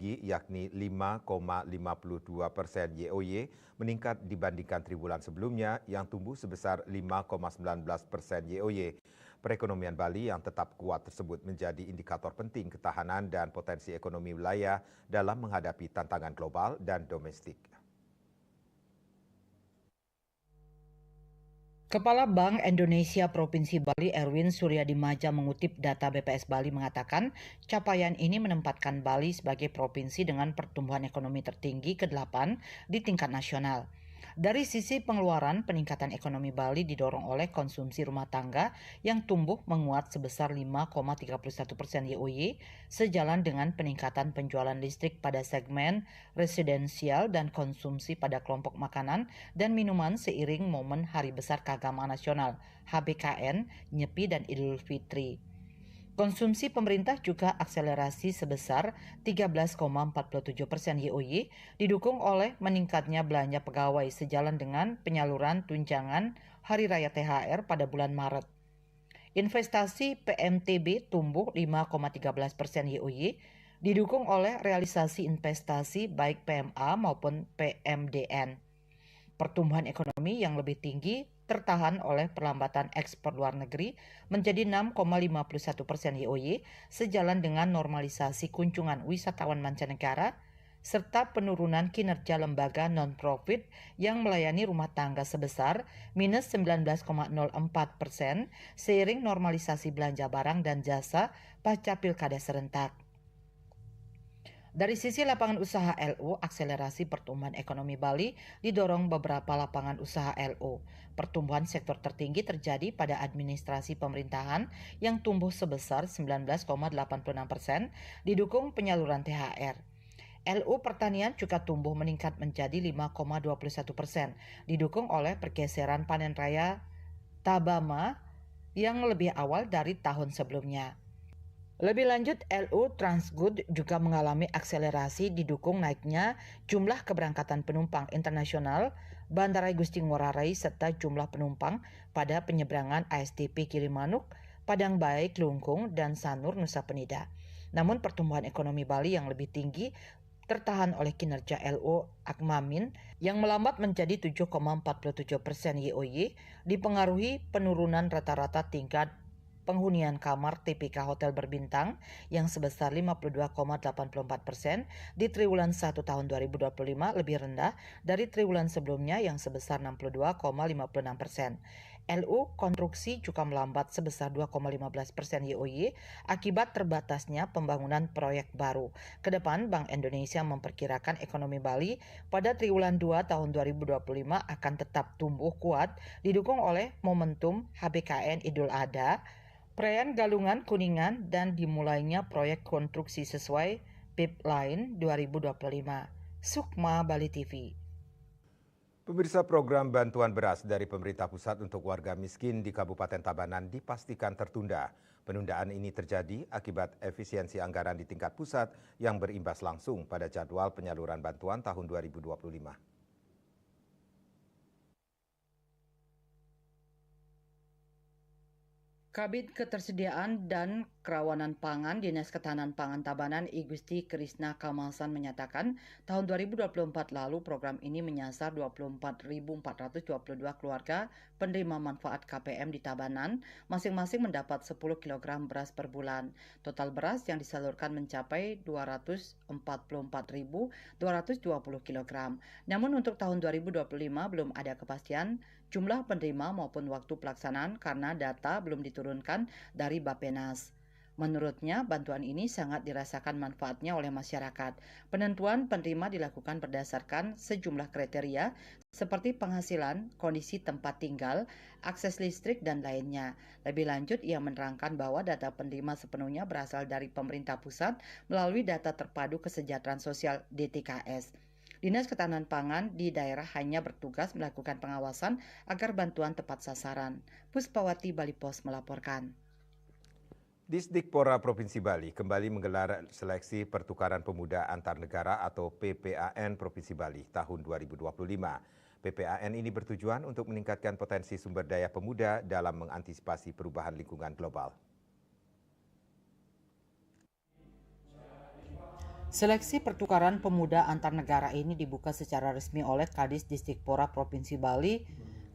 yakni 5,52% YoY meningkat dibandingkan triwulan sebelumnya yang tumbuh sebesar 5,19% YoY. Perekonomian Bali yang tetap kuat tersebut menjadi indikator penting ketahanan dan potensi ekonomi wilayah dalam menghadapi tantangan global dan domestik. Kepala Bank Indonesia Provinsi Bali Erwin Suryadimaja mengutip data BPS Bali mengatakan capaian ini menempatkan Bali sebagai provinsi dengan pertumbuhan ekonomi tertinggi ke-8 di tingkat nasional. Dari sisi pengeluaran, peningkatan ekonomi Bali didorong oleh konsumsi rumah tangga yang tumbuh menguat sebesar 5,31% YoY, sejalan dengan peningkatan penjualan listrik pada segmen residensial dan konsumsi pada kelompok makanan dan minuman seiring momen Hari Besar Keagamaan Nasional (HBKN), Nyepi dan Idul Fitri. Konsumsi pemerintah juga akselerasi sebesar 13,47% YoY, didukung oleh meningkatnya belanja pegawai sejalan dengan penyaluran tunjangan Hari Raya THR pada bulan Maret. Investasi PMTB tumbuh 5,13% YoY, didukung oleh realisasi investasi baik PMA maupun PMDN. Pertumbuhan ekonomi yang lebih tinggi tertahan oleh perlambatan ekspor luar negeri menjadi 6,51% YoY, sejalan dengan normalisasi kunjungan wisatawan mancanegara serta penurunan kinerja lembaga non-profit yang melayani rumah tangga sebesar minus 19,04% seiring normalisasi belanja barang dan jasa pasca pilkada serentak. Dari sisi lapangan usaha LO, akselerasi pertumbuhan ekonomi Bali didorong beberapa lapangan usaha LO. Pertumbuhan sektor tertinggi terjadi pada administrasi pemerintahan yang tumbuh sebesar 19,86%, didukung penyaluran THR. LO pertanian juga tumbuh meningkat menjadi 5,21%, didukung oleh pergeseran panen raya Tabama yang lebih awal dari tahun sebelumnya. Lebih lanjut, LO Transgood juga mengalami akselerasi didukung naiknya jumlah keberangkatan penumpang internasional Bandara Igusti Ngurah Rai serta jumlah penumpang pada penyeberangan ASDP Gilimanuk, Padang Bae, Klungkung, dan Sanur Nusa Penida. Namun pertumbuhan ekonomi Bali yang lebih tinggi tertahan oleh kinerja LO Akmamin yang melambat menjadi 7,47% YoY, dipengaruhi penurunan rata-rata tingkat penghunian kamar TPK Hotel Berbintang yang sebesar 52,84% di triwulan 1 tahun 2025 lebih rendah dari triwulan sebelumnya yang sebesar 62,56%. LU konstruksi juga melambat sebesar 2,15% YoY akibat terbatasnya pembangunan proyek baru. Kedepan Bank Indonesia memperkirakan ekonomi Bali pada triwulan 2 tahun 2025 akan tetap tumbuh kuat didukung oleh momentum HBKN Idul Adha, perayaan Galungan Kuningan, dan dimulainya proyek konstruksi sesuai Pipeline 2025. Sukma, Bali TV. Pemirsa, program bantuan beras dari pemerintah pusat untuk warga miskin di Kabupaten Tabanan dipastikan tertunda. Penundaan ini terjadi akibat efisiensi anggaran di tingkat pusat yang berimbas langsung pada jadwal penyaluran bantuan tahun 2025. Kabid Ketersediaan dan Kerawanan Pangan Dinas Ketahanan Pangan Tabanan Igusti Krisna Kamalsan menyatakan tahun 2024 lalu program ini menyasar 24.422 keluarga penerima manfaat KPM di Tabanan, masing-masing mendapat 10 kg beras per bulan. Total beras yang disalurkan mencapai 244.220 kg. Namun untuk tahun 2025 belum ada kepastian jumlah penerima maupun waktu pelaksanaan karena data belum diturunkan dari Bappenas. Menurutnya, bantuan ini sangat dirasakan manfaatnya oleh masyarakat. Penentuan penerima dilakukan berdasarkan sejumlah kriteria seperti penghasilan, kondisi tempat tinggal, akses listrik, dan lainnya. Lebih lanjut, ia menerangkan bahwa data penerima sepenuhnya berasal dari pemerintah pusat melalui data terpadu kesejahteraan sosial DTKS. Dinas Ketahanan Pangan di daerah hanya bertugas melakukan pengawasan agar bantuan tepat sasaran. Puspawati Bali Pos melaporkan. Disdikpora Provinsi Bali kembali menggelar seleksi pertukaran pemuda antar negara atau PPAN Provinsi Bali tahun 2025. PPAN ini bertujuan untuk meningkatkan potensi sumber daya pemuda dalam mengantisipasi perubahan lingkungan global. Seleksi pertukaran pemuda antar negara ini dibuka secara resmi oleh Kadis Distipora Provinsi Bali,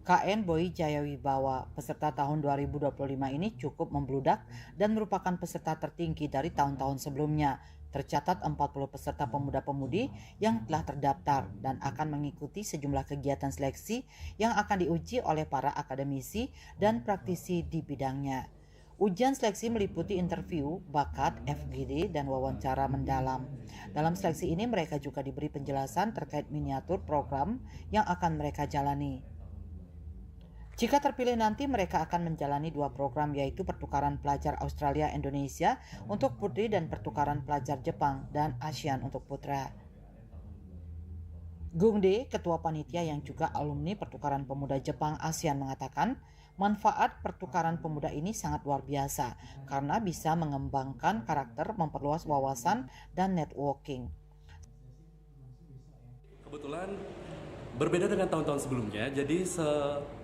KN Boy Jayawibawa. Peserta tahun 2025 ini cukup membludak dan merupakan peserta tertinggi dari tahun-tahun sebelumnya. Tercatat 40 peserta pemuda-pemudi yang telah terdaftar dan akan mengikuti sejumlah kegiatan seleksi yang akan diuji oleh para akademisi dan praktisi di bidangnya. Ujian seleksi meliputi interview, bakat, FGD, dan wawancara mendalam. Dalam seleksi ini mereka juga diberi penjelasan terkait miniatur program yang akan mereka jalani. Jika terpilih nanti mereka akan menjalani 2 program, yaitu pertukaran pelajar Australia-Indonesia untuk putri dan pertukaran pelajar Jepang dan ASEAN untuk putra. Gung De, ketua panitia yang juga alumni pertukaran pemuda Jepang ASEAN mengatakan, manfaat pertukaran pemuda ini sangat luar biasa karena bisa mengembangkan karakter, memperluas wawasan, dan networking. Kebetulan berbeda dengan tahun-tahun sebelumnya, jadi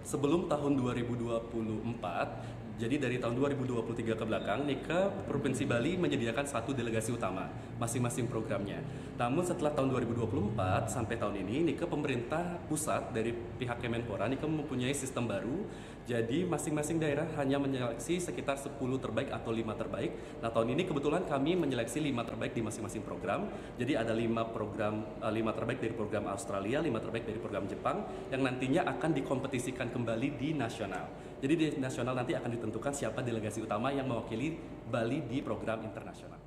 sebelum tahun 2024, jadi dari tahun 2023 ke belakang, Nika Provinsi Bali menyediakan 1 delegasi utama masing-masing programnya. Namun setelah tahun 2024 sampai tahun ini, Nika pemerintah pusat dari pihak Kemenpora, Nika mempunyai sistem baru. Jadi masing-masing daerah hanya menyeleksi sekitar 10 terbaik atau 5 terbaik. Nah tahun ini kebetulan kami menyeleksi 5 terbaik di masing-masing program. Jadi ada 5 terbaik dari program Australia, 5 terbaik dari program Jepang yang nantinya akan dikompetisikan kembali di nasional. Jadi di nasional nanti akan ditentukan siapa delegasi utama yang mewakili Bali di program internasional.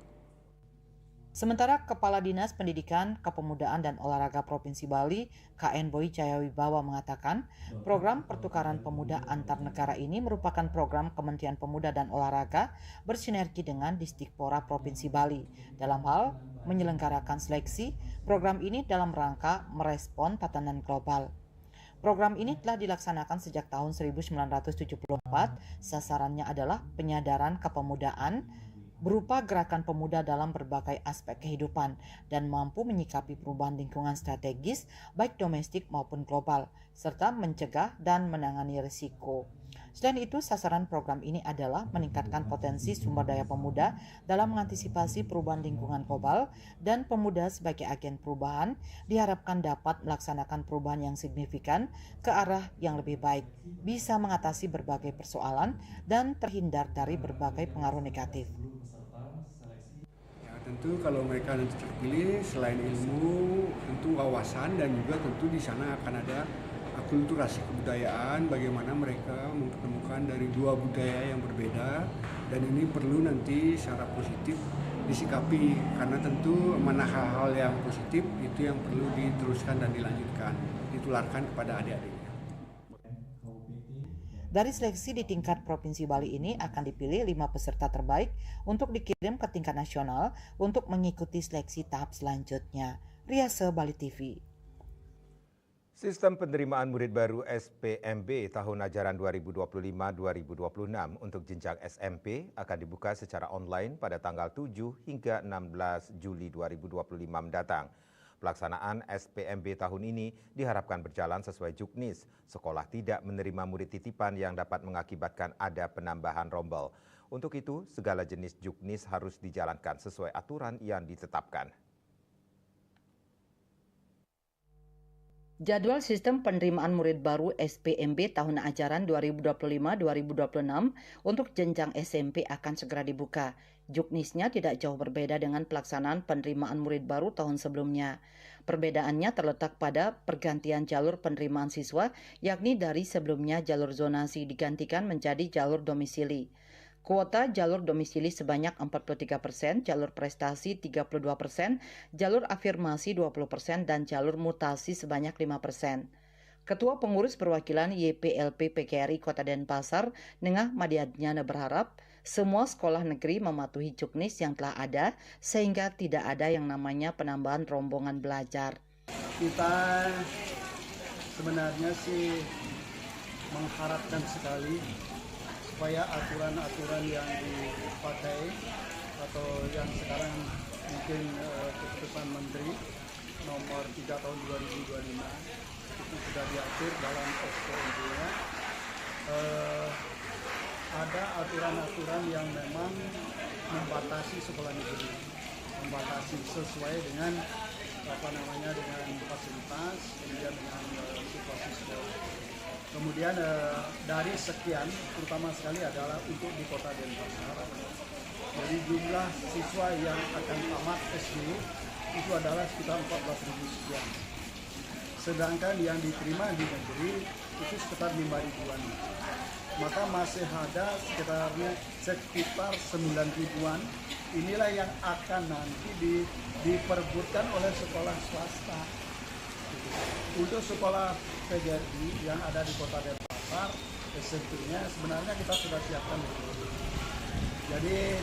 Sementara Kepala Dinas Pendidikan, Kepemudaan dan Olahraga Provinsi Bali, KN Boy Jayawibawa mengatakan, program pertukaran pemuda antar negara ini merupakan program Kementerian Pemuda dan Olahraga bersinergi dengan Distipora Provinsi Bali. Dalam hal menyelenggarakan seleksi, program ini dalam rangka merespon tatanan global. Program ini telah dilaksanakan sejak tahun 1974. Sasarannya adalah penyadaran kepemudaan berupa gerakan pemuda dalam berbagai aspek kehidupan dan mampu menyikapi perubahan lingkungan strategis baik domestik maupun global, serta mencegah dan menangani risiko. Selain itu, sasaran program ini adalah meningkatkan potensi sumber daya pemuda dalam mengantisipasi perubahan lingkungan global, dan pemuda sebagai agen perubahan diharapkan dapat melaksanakan perubahan yang signifikan ke arah yang lebih baik, bisa mengatasi berbagai persoalan dan terhindar dari berbagai pengaruh negatif. Tentu kalau mereka nanti terpilih, selain ilmu, tentu wawasan, dan juga tentu di sana akan ada akulturasi kebudayaan, bagaimana mereka mempertemukan dari 2 budaya yang berbeda, dan ini perlu nanti secara positif disikapi, karena tentu mana hal-hal yang positif itu yang perlu diteruskan dan dilanjutkan, ditularkan kepada adik-adiknya. Dari seleksi di tingkat Provinsi Bali ini akan dipilih 5 peserta terbaik untuk dikirim ke tingkat nasional untuk mengikuti seleksi tahap selanjutnya. Riase Bali TV. Sistem penerimaan murid baru SPMB tahun ajaran 2025-2026 untuk jenjang SMP akan dibuka secara online pada tanggal 7 hingga 16 Juli 2025 mendatang. Pelaksanaan SPMB tahun ini diharapkan berjalan sesuai juknis. Sekolah tidak menerima murid titipan yang dapat mengakibatkan ada penambahan rombel. Untuk itu, segala jenis juknis harus dijalankan sesuai aturan yang ditetapkan. Jadwal sistem penerimaan murid baru SPMB tahun ajaran 2025-2026 untuk jenjang SMP akan segera dibuka. Juknisnya tidak jauh berbeda dengan pelaksanaan penerimaan murid baru tahun sebelumnya. Perbedaannya terletak pada pergantian jalur penerimaan siswa, yakni dari sebelumnya jalur zonasi digantikan menjadi jalur domisili. Kuota jalur domisili sebanyak 43%, jalur prestasi 32%, jalur afirmasi 20%, dan jalur mutasi sebanyak 5%. Ketua Pengurus Perwakilan YPLP PKRI Kota Denpasar, Nengah Madiadnyana berharap semua sekolah negeri mematuhi juknis yang telah ada sehingga tidak ada yang namanya penambahan rombongan belajar. Kita sebenarnya sih mengharapkan sekali supaya aturan-aturan yang dipakai atau yang sekarang mungkin keputusan Menteri nomor 3 tahun 2025 itu sudah diatur dalam SPMB-nya. Ada aturan-aturan yang memang membatasi sekolah negeri. membatasi sesuai dengan dengan fasilitas, kemudian dengan situasi sekolah. Kemudian dari sekian, terutama sekali adalah untuk di Kota Denpasar. Jadi jumlah siswa yang akan tamat SD itu adalah sekitar 14.000 sekian. Sedangkan yang diterima di negeri itu sekitar 5.000-an. Maka masih ada sekitar 9.000-an. Inilah yang akan nanti diperebutkan oleh sekolah swasta. Untuk sekolah PGRI yang ada di Kota Denpasar, SMP-nya sebenarnya kita sudah siapkan. Jadi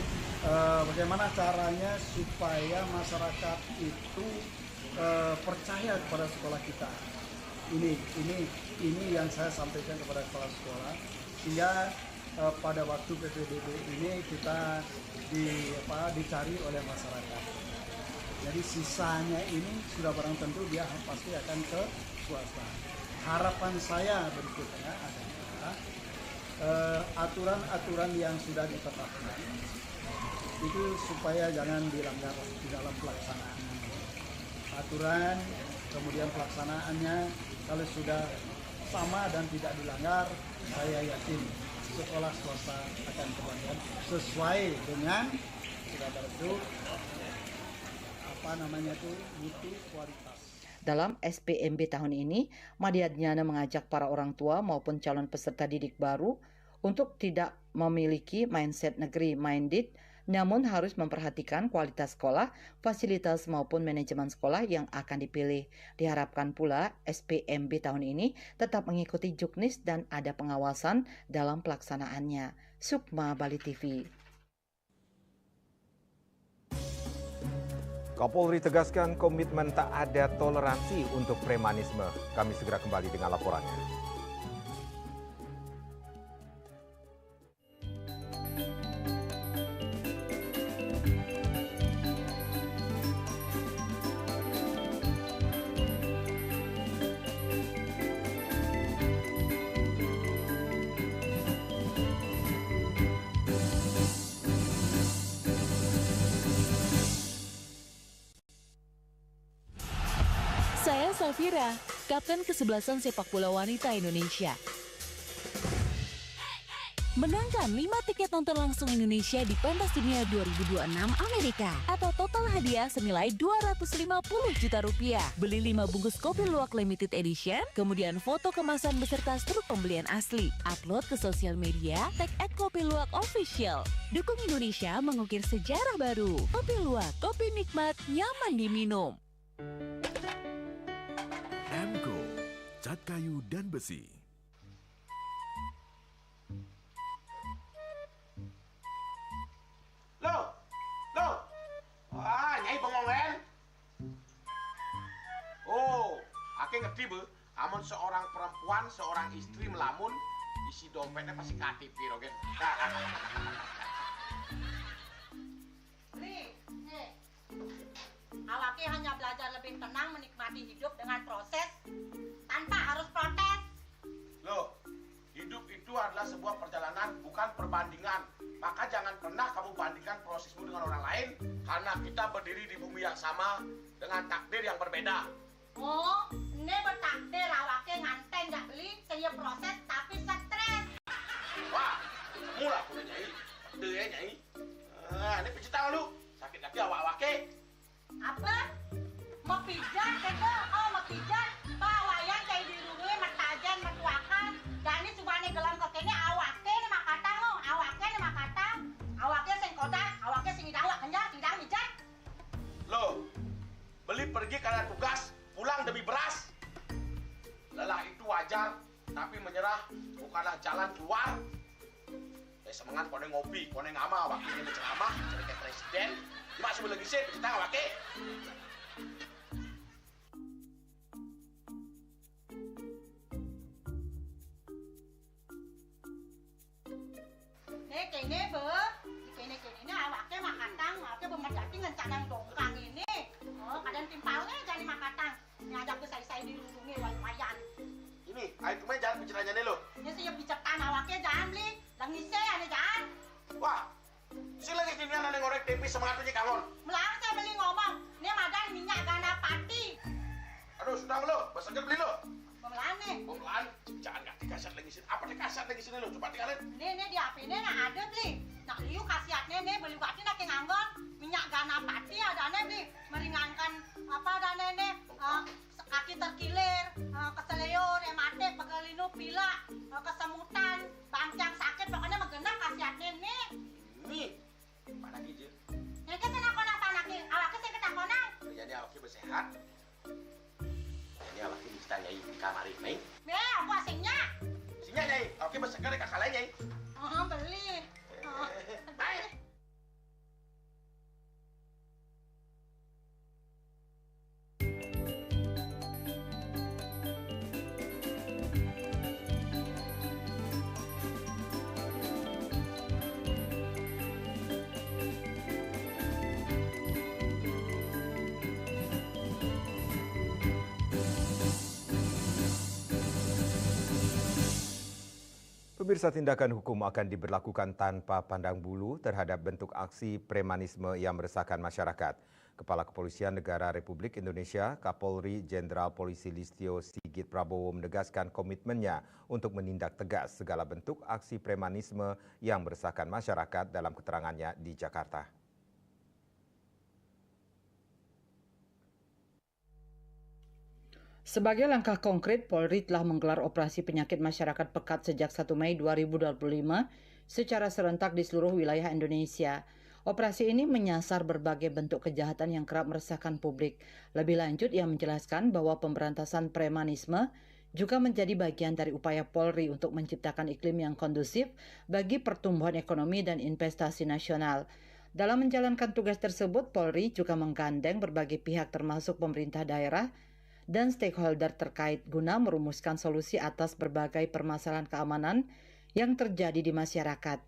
bagaimana caranya supaya masyarakat itu percaya kepada sekolah kita. Ini yang saya sampaikan kepada kepala sekolah, sehingga pada waktu PPDB ini kita dicari oleh masyarakat. Jadi sisanya ini sudah barang tentu dia pasti akan ke swasta. Harapan saya berikutnya adalah aturan-aturan yang sudah ditetapkan itu supaya jangan dilanggar di dalam pelaksanaan. Aturan, kemudian pelaksanaannya kalau sudah sama dan tidak dilanggar, saya yakin sekolah swasta akan kemudian sesuai dengan sudah berbentuk mutu kualitas. Dalam SPMB tahun ini, Madhyadnyana mengajak para orang tua maupun calon peserta didik baru untuk tidak memiliki mindset negeri-minded, namun harus memperhatikan kualitas sekolah, fasilitas maupun manajemen sekolah yang akan dipilih. Diharapkan pula SPMB tahun ini tetap mengikuti Juknis dan ada pengawasan dalam pelaksanaannya. Sukma, Bali TV. Kapolri tegaskan komitmen tak ada toleransi untuk premanisme. Kami segera kembali dengan laporannya. Saya Safira, kapten kesebelasan sepak bola wanita Indonesia. Menangkan 5 tiket nonton langsung Indonesia di Pentas Dunia 2026 Amerika atau total hadiah senilai 250 juta rupiah. Beli 5 bungkus kopi luwak limited edition, kemudian foto kemasan beserta struk pembelian asli. Upload ke sosial media, tag @kopiluwak_official. Dukung Indonesia mengukir sejarah baru. Kopi Luwak, kopi nikmat, nyaman diminum. Emco, cat kayu dan besi. Loh, Nyai Bengongen. Oh, ake ngerti be, amun seorang perempuan, seorang istri melamun, isi dompetnya pasti KTP, Rogen. Awake hanya belajar lebih tenang menikmati hidup dengan proses tanpa harus protes. Loh, hidup itu adalah sebuah perjalanan, bukan perbandingan. Maka jangan pernah kamu bandingkan prosesmu dengan orang lain, karena kita berdiri di bumi yang sama dengan takdir yang berbeda. Oh, ini bertakdir awake nganten gak beli, saya proses tapi stres. Wah, semula aku udah Nyai. Takdir ya Nyai. Ini pijit tangan lu, sakit lagi awak-awake. Apa? Mau pijat kata? Oh, mau pijat. Bawayan kayak di rumah matajan matuakan. Dan ini subane gelam kok ini awake nih makatang lo, awake nih makatang. Awake sing kodak, awake sing idawak kenyang, tidak mijat. Loh, beli pergi karena tugas, pulang demi beras. Lelah itu wajar, tapi menyerah bukanlah jalan keluar. Semangat kone ngopi, kone ngama, waktunya berceramah, jadi kayak presiden. Cuma sebelum lagi sih, kita nggak pakai. Nih kene be, kene ini awake makatang, awake bermedati ngencadang dongkang ini. Oh, kadang timpalnya jadi makatang. Ngajak ke saya di lulungi wayan. Ini, ayo kemarin jalan bicaranya nih lo. Ini saya bicara awake jangan beli, langise ane jangan. Wah, Si lagi sini nang ngorek TV sematunya kangon. Melang saya beli ngomong, ini madan minyak ganapati. Aduh, sudah lo, basahkan beli lo. Pemelan nih. Pemelan, jangan nggak dikasat lagi sini. Apa dikasat lagi sini lo? Coba tinggalin. Ini di HP ini nak ada beli. Nak liu khasiatnya nih beli waktu nak nganggon minyak ganapati ada nih beli meringankan apa ada nih kaki terkilir, keseleur, emate, pegelinu, pilak, kesemutan, bangcang sakit pokoknya menggenap khasiatnya nih. Ini mana gigi? Yang kita nak konang panaki, awaknya saya kita konang. Jadi awaknya bersehat. Ini awaknya bisa nyai di kamar ini. Aku asingnya. Sinya nyai, awaknya bersehat kakak lain nyai. Beli. Baik. Pemirsa, tindakan hukum akan diberlakukan tanpa pandang bulu terhadap bentuk aksi premanisme yang meresahkan masyarakat. Kepala Kepolisian Negara Republik Indonesia, Kapolri Jenderal Polisi Listio Sigit Prabowo menegaskan komitmennya untuk menindak tegas segala bentuk aksi premanisme yang meresahkan masyarakat dalam keterangannya di Jakarta. Sebagai langkah konkret, Polri telah menggelar operasi penyakit masyarakat pekat sejak 1 Mei 2025 secara serentak di seluruh wilayah Indonesia. Operasi ini menyasar berbagai bentuk kejahatan yang kerap meresahkan publik. Lebih lanjut, ia menjelaskan bahwa pemberantasan premanisme juga menjadi bagian dari upaya Polri untuk menciptakan iklim yang kondusif bagi pertumbuhan ekonomi dan investasi nasional. Dalam menjalankan tugas tersebut, Polri juga menggandeng berbagai pihak termasuk pemerintah daerah dan stakeholder terkait guna merumuskan solusi atas berbagai permasalahan keamanan yang terjadi di masyarakat.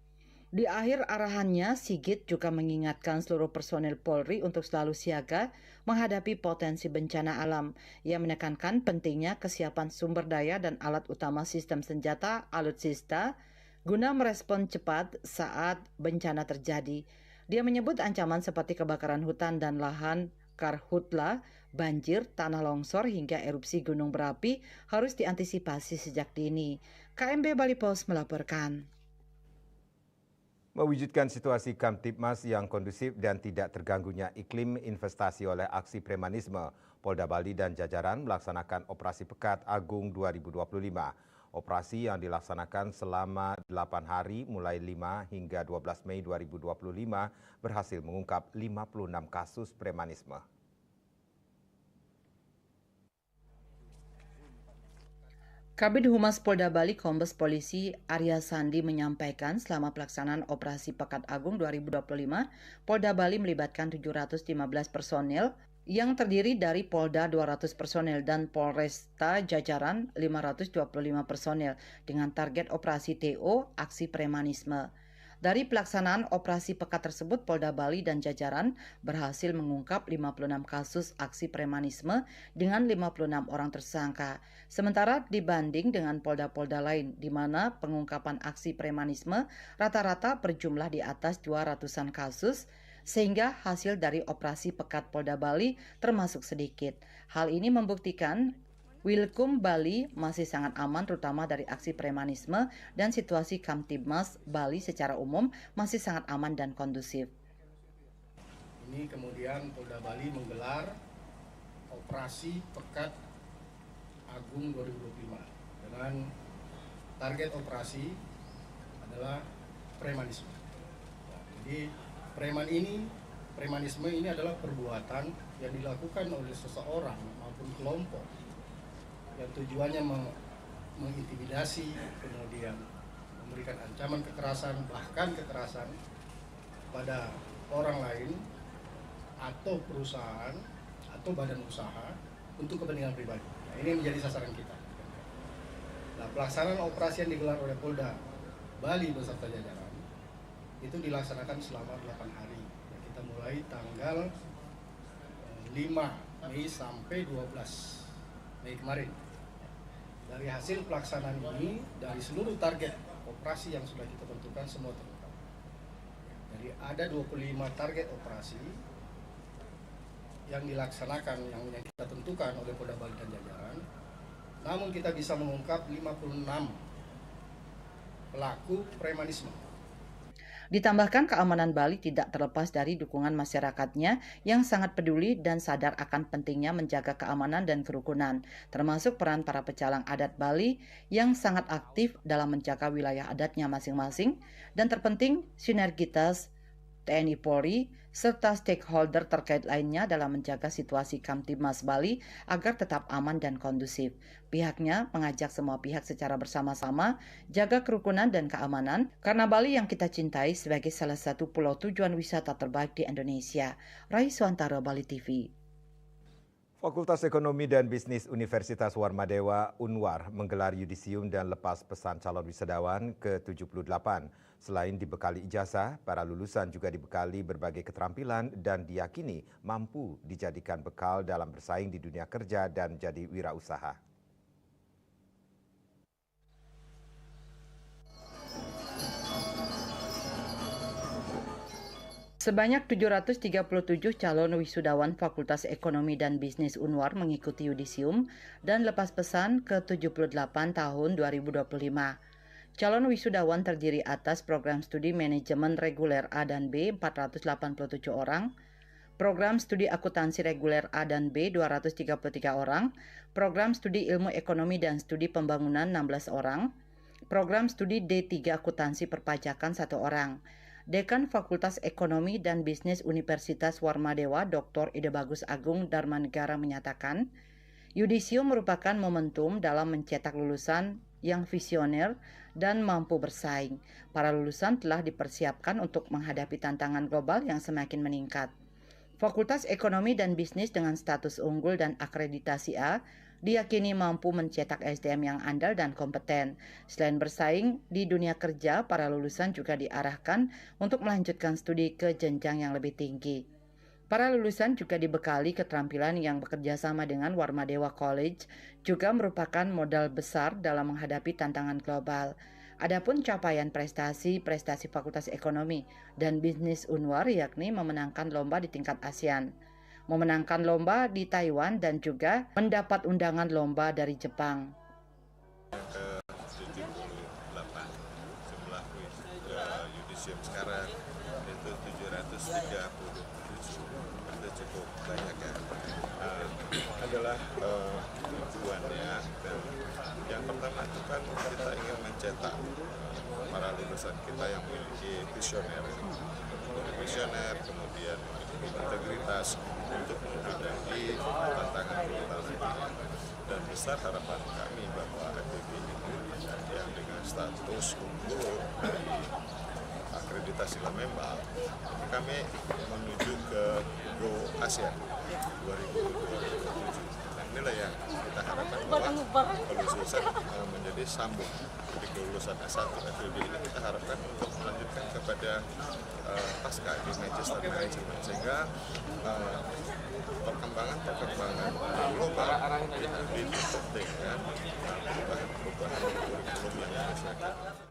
Di akhir arahannya, Sigit juga mengingatkan seluruh personel Polri untuk selalu siaga menghadapi potensi bencana alam. Ia menekankan pentingnya kesiapan sumber daya dan alat utama sistem senjata alutsista guna merespon cepat saat bencana terjadi. Dia menyebut ancaman seperti kebakaran hutan dan lahan, karhutla, banjir, tanah longsor hingga erupsi gunung berapi harus diantisipasi sejak dini. KMB Bali Post melaporkan. Mewujudkan situasi Kamtibmas yang kondusif dan tidak terganggunya iklim investasi oleh aksi premanisme, Polda Bali dan jajaran melaksanakan Operasi Pekat Agung 2025. Operasi yang dilaksanakan selama 8 hari mulai 5 hingga 12 Mei 2025 berhasil mengungkap 56 kasus premanisme. Kabid Humas Polda Bali Kombes Polisi Arya Sandi menyampaikan selama pelaksanaan Operasi Pekat Agung 2025, Polda Bali melibatkan 715 personel yang terdiri dari Polda 200 personel dan Polresta jajaran 525 personel dengan target operasi TO aksi premanisme. Dari pelaksanaan operasi pekat tersebut, Polda Bali dan jajaran berhasil mengungkap 56 kasus aksi premanisme dengan 56 orang tersangka. Sementara dibanding dengan polda-polda lain, di mana pengungkapan aksi premanisme rata-rata berjumlah di atas 200-an kasus, sehingga hasil dari operasi pekat Polda Bali termasuk sedikit. Hal ini membuktikan Wilkum Bali masih sangat aman terutama dari aksi premanisme dan situasi Kamtibmas Bali secara umum masih sangat aman dan kondusif. Ini kemudian Polda Bali menggelar Operasi Pekat Agung 2025 dengan target operasi adalah premanisme. Jadi premanisme ini adalah perbuatan yang dilakukan oleh seseorang maupun kelompok yang tujuannya mengintimidasi, kemudian memberikan ancaman kekerasan, bahkan kekerasan pada orang lain atau perusahaan atau badan usaha untuk kepentingan pribadi. Nah, ini menjadi sasaran kita. Nah, pelaksanaan operasi yang digelar oleh Polda Bali beserta jajaran itu dilaksanakan selama 8 hari. Nah, kita mulai tanggal 5 Mei sampai 12 Mei kemarin. Dari hasil pelaksanaan ini, dari seluruh target operasi yang sudah kita tentukan semua terungkap. Jadi ada 25 target operasi yang dilaksanakan, yang kita tentukan oleh Polda Bali dan jajaran. Namun kita bisa mengungkap 56 pelaku premanisme. Ditambahkan keamanan Bali tidak terlepas dari dukungan masyarakatnya yang sangat peduli dan sadar akan pentingnya menjaga keamanan dan kerukunan, termasuk peran para pecalang adat Bali yang sangat aktif dalam menjaga wilayah adatnya masing-masing, dan terpenting sinergitas TNI Polri, serta stakeholder terkait lainnya dalam menjaga situasi Kamtibmas Bali agar tetap aman dan kondusif. Pihaknya mengajak semua pihak secara bersama-sama jaga kerukunan dan keamanan, karena Bali yang kita cintai sebagai salah satu pulau tujuan wisata terbaik di Indonesia. Rai Suantara, Bali TV. Fakultas Ekonomi dan Bisnis Universitas Warmadewa Unwar menggelar yudisium dan lepas pesan calon wisudawan ke-78. Selain dibekali ijazah, para lulusan juga dibekali berbagai keterampilan dan diyakini mampu dijadikan bekal dalam bersaing di dunia kerja dan jadi wirausaha. Sebanyak 737 calon wisudawan Fakultas Ekonomi dan Bisnis Unwar mengikuti yudisium dan lepas pesan ke-78 tahun 2025. Calon wisudawan terdiri atas program studi manajemen reguler A dan B 487 orang, program studi akuntansi reguler A dan B 233 orang, program studi ilmu ekonomi dan studi pembangunan 16 orang, program studi D3 akuntansi perpajakan 1 orang. Dekan Fakultas Ekonomi dan Bisnis Universitas Warmadewa Dr. Ide Bagus Agung Darmanegara menyatakan, yudisium merupakan momentum dalam mencetak lulusan yang visioner dan mampu bersaing. Para lulusan telah dipersiapkan untuk menghadapi tantangan global yang semakin meningkat. Fakultas Ekonomi dan Bisnis dengan status unggul dan akreditasi A diyakini mampu mencetak SDM yang andal dan kompeten. Selain bersaing di dunia kerja, para lulusan juga diarahkan untuk melanjutkan studi ke jenjang yang lebih tinggi. Para lulusan juga dibekali keterampilan yang bekerja sama dengan Warmadewa College, juga merupakan modal besar dalam menghadapi tantangan global. Adapun capaian prestasi Fakultas Ekonomi dan Bisnis Unwar yakni memenangkan lomba di tingkat ASEAN, memenangkan lomba di Taiwan, dan juga mendapat undangan lomba dari Jepang. Ke-78 jumlah yudisium sekarang itu 737, itu cukup banyak ya. Adalah tujuannya, dan yang pertama itu kan kita ingin mencetak para lulusan kita yang memiliki visioner, kemudian integritas untuk menghadapi tantangan global ini. Dan besar harapan kami bahwa FEB ini yang dengan status unggul dari akreditasi Lamembal, kami menuju ke Go ASEAN 2027. Dan inilah yang kita harapkan bahwa kelulusan menjadi sambung. Jadi kelulusan S1 FEB ini kita harapkan untuk melanjutkan kepada pasca di Magister Management, sehingga perkembangan global itu dipenting dengan perubahan kurikulum yang masyarakat.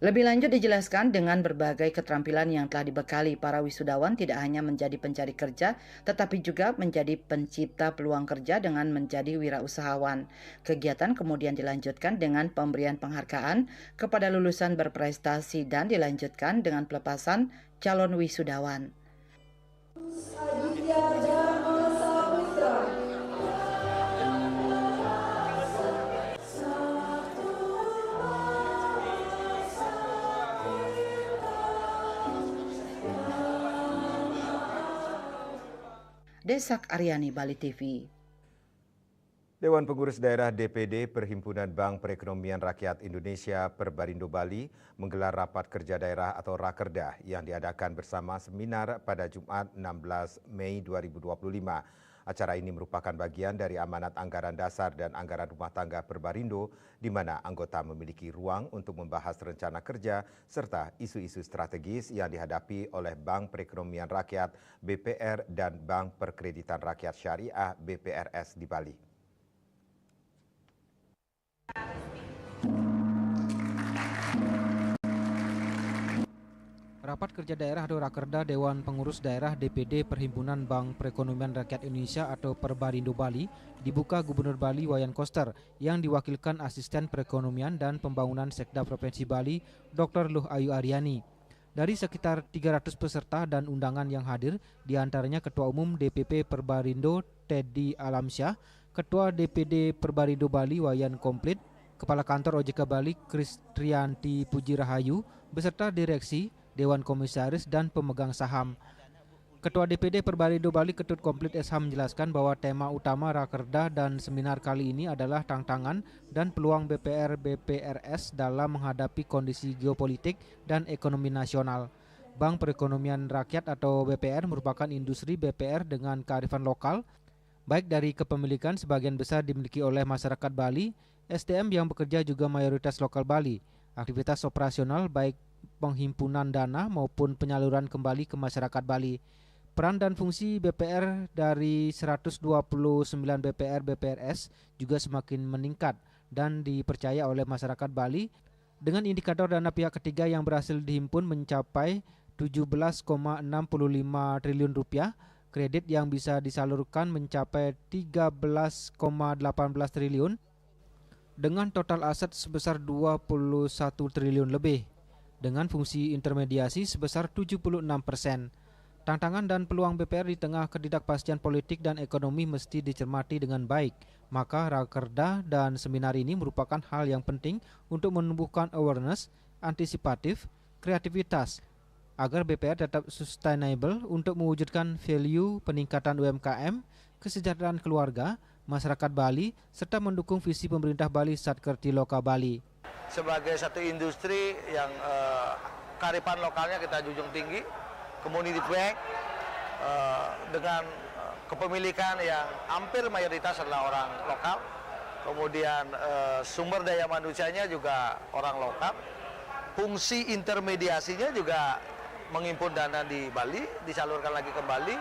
Lebih lanjut dijelaskan, dengan berbagai keterampilan yang telah dibekali, para wisudawan tidak hanya menjadi pencari kerja, tetapi juga menjadi pencipta peluang kerja dengan menjadi wirausahawan. Kegiatan kemudian dilanjutkan dengan pemberian penghargaan kepada lulusan berprestasi dan dilanjutkan dengan pelepasan calon wisudawan. Desak Aryani, Bali TV. Dewan Pengurus Daerah DPD Perhimpunan Bank Perekonomian Rakyat Indonesia Perbarindo Bali menggelar rapat kerja daerah atau Rakerda yang diadakan bersama seminar pada Jumat 16 Mei 2025. Acara ini merupakan bagian dari amanat anggaran dasar dan anggaran rumah tangga Perbarindo, di mana anggota memiliki ruang untuk membahas rencana kerja serta isu-isu strategis yang dihadapi oleh Bank Perekonomian Rakyat BPR dan Bank Perkreditan Rakyat Syariah BPRS di Bali. Rapat Kerja Daerah atau Rakerda Dewan Pengurus Daerah DPD Perhimpunan Bank Perekonomian Rakyat Indonesia atau Perbarindo Bali dibuka Gubernur Bali Wayan Koster yang diwakilkan Asisten Perekonomian dan Pembangunan Sekda Provinsi Bali Dr. Luh Ayu Aryani. Dari sekitar 300 peserta dan undangan yang hadir, diantaranya Ketua Umum DPP Perbarindo Teddy Alamsyah, Ketua DPD Perbarindo Bali Wayan Komplit, Kepala Kantor OJK Bali Kristrianti Puji Rahayu, beserta direksi, Dewan Komisaris dan pemegang saham. Ketua DPD Perbarindo Bali Ketut Komplit SH menjelaskan bahwa tema utama Rakerda dan seminar kali ini adalah tantangan dan peluang BPR BPRS dalam menghadapi kondisi geopolitik dan ekonomi nasional. Bank Perekonomian Rakyat atau BPR merupakan industri BPR dengan kearifan lokal, baik dari kepemilikan sebagian besar dimiliki oleh masyarakat Bali, SDM yang bekerja juga mayoritas lokal Bali, aktivitas operasional baik penghimpunan dana maupun penyaluran kembali ke masyarakat Bali. Peran dan fungsi BPR dari 129 BPR BPRS juga semakin meningkat dan dipercaya oleh masyarakat Bali dengan indikator dana pihak ketiga yang berhasil dihimpun mencapai 17,65 triliun rupiah, kredit yang bisa disalurkan mencapai 13,18 triliun dengan total aset sebesar 21 triliun lebih, dengan fungsi intermediasi sebesar 76%. Tantangan dan peluang BPR di tengah ketidakpastian politik dan ekonomi mesti dicermati dengan baik. Maka Rakerda dan seminar ini merupakan hal yang penting untuk menumbuhkan awareness, antisipatif, kreativitas, agar BPR tetap sustainable untuk mewujudkan value peningkatan UMKM, kesejahteraan keluarga, masyarakat Bali, serta mendukung visi pemerintah Bali Satkerti Loka Bali. Sebagai satu industri yang kearifan lokalnya kita junjung tinggi, community bank dengan kepemilikan yang hampir mayoritas adalah orang lokal, kemudian sumber daya manusianya juga orang lokal, fungsi intermediasinya juga menghimpun dana di Bali, disalurkan lagi ke Bali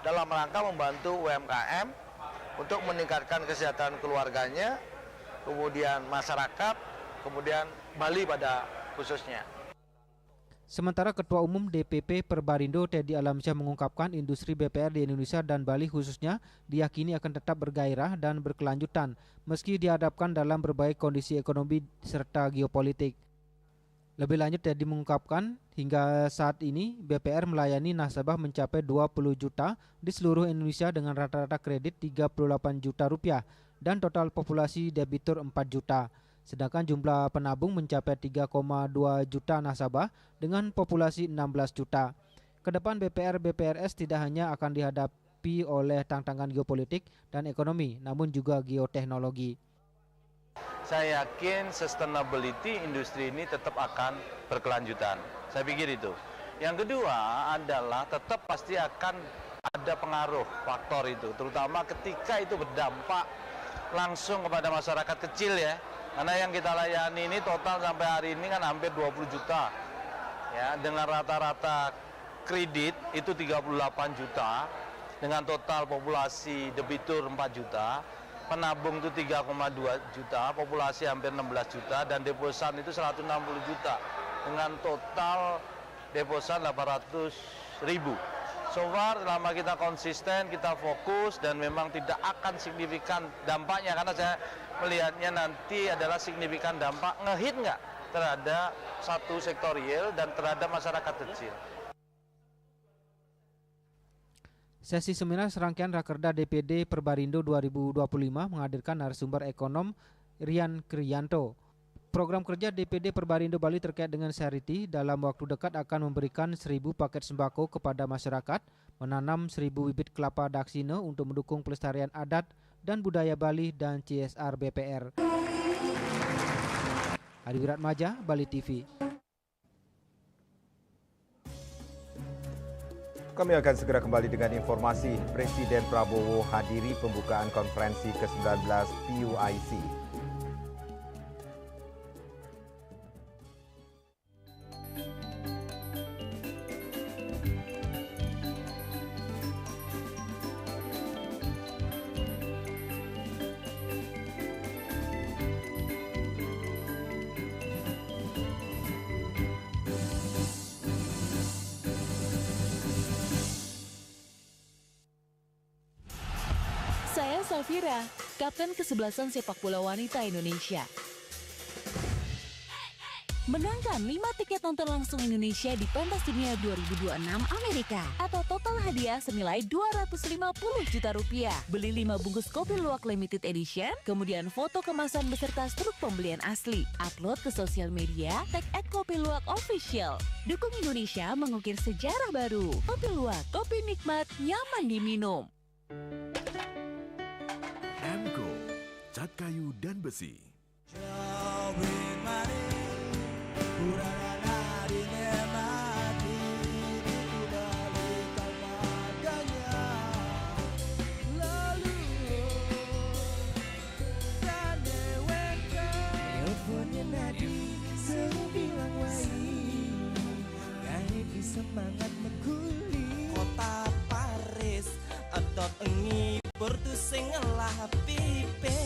dalam rangka membantu UMKM untuk meningkatkan kesejahteraan keluarganya, kemudian masyarakat, kemudian Bali pada khususnya. Sementara Ketua Umum DPP Perbarindo Teddy Alamsyah mengungkapkan industri BPR di Indonesia dan Bali khususnya diyakini akan tetap bergairah dan berkelanjutan meski dihadapkan dalam berbagai kondisi ekonomi serta geopolitik. Lebih lanjut, Teddy mengungkapkan hingga saat ini BPR melayani nasabah mencapai 20 juta di seluruh Indonesia dengan rata-rata kredit 38 juta rupiah dan total populasi debitur 4 juta. Sedangkan jumlah penabung mencapai 3,2 juta nasabah dengan populasi 16 juta. Kedepan BPR BPRS tidak hanya akan dihadapi oleh tantangan geopolitik dan ekonomi, namun juga geoteknologi. Saya yakin sustainability industri ini tetap akan berkelanjutan. Saya pikir itu. Yang kedua adalah tetap pasti akan ada pengaruh faktor itu, terutama ketika itu berdampak langsung kepada masyarakat kecil ya. Karena yang kita layani ini total sampai hari ini kan hampir 20 juta. Ya, dengan rata-rata kredit itu 38 juta, dengan total populasi debitur 4 juta, penabung itu 3,2 juta, populasi hampir 16 juta, dan deposan itu 160 juta, dengan total deposan 800 ribu. So far, selama kita konsisten, kita fokus, dan memang tidak akan signifikan dampaknya, karena saya melihatnya nanti adalah signifikan dampak ngehit nggak terhadap satu sektor real dan terhadap masyarakat kecil. Sesi seminar serangkaian Rakerda DPD Perbarindo 2025 menghadirkan narasumber ekonom Rian Kriyanto. Program kerja DPD Perbarindo Bali terkait dengan charity dalam waktu dekat akan memberikan 1.000 paket sembako kepada masyarakat, menanam 1.000 bibit kelapa daksine untuk mendukung pelestarian adat dan budaya Bali dan CSR BPR. Adi Wiratmaja, Bali TV. Kami akan segera kembali dengan informasi. Presiden Prabowo hadiri pembukaan konferensi ke-19 PUIC. Safira, kapten kesebelasan sepak bola wanita Indonesia. Menangkan 5 tiket nonton langsung Indonesia di pentas dunia 2026 Amerika atau total hadiah senilai 250 juta rupiah. Beli 5 bungkus kopi luwak limited edition, kemudian foto kemasan beserta struk pembelian asli. Upload ke sosial media, tag @kopiluwak_official. Dukung Indonesia mengukir sejarah baru. Kopi Luwak, kopi nikmat, nyaman diminum. Amco, cat kayu dan besi. Semangat meguli kota Paris atau engi bertu sing ngelah pipes.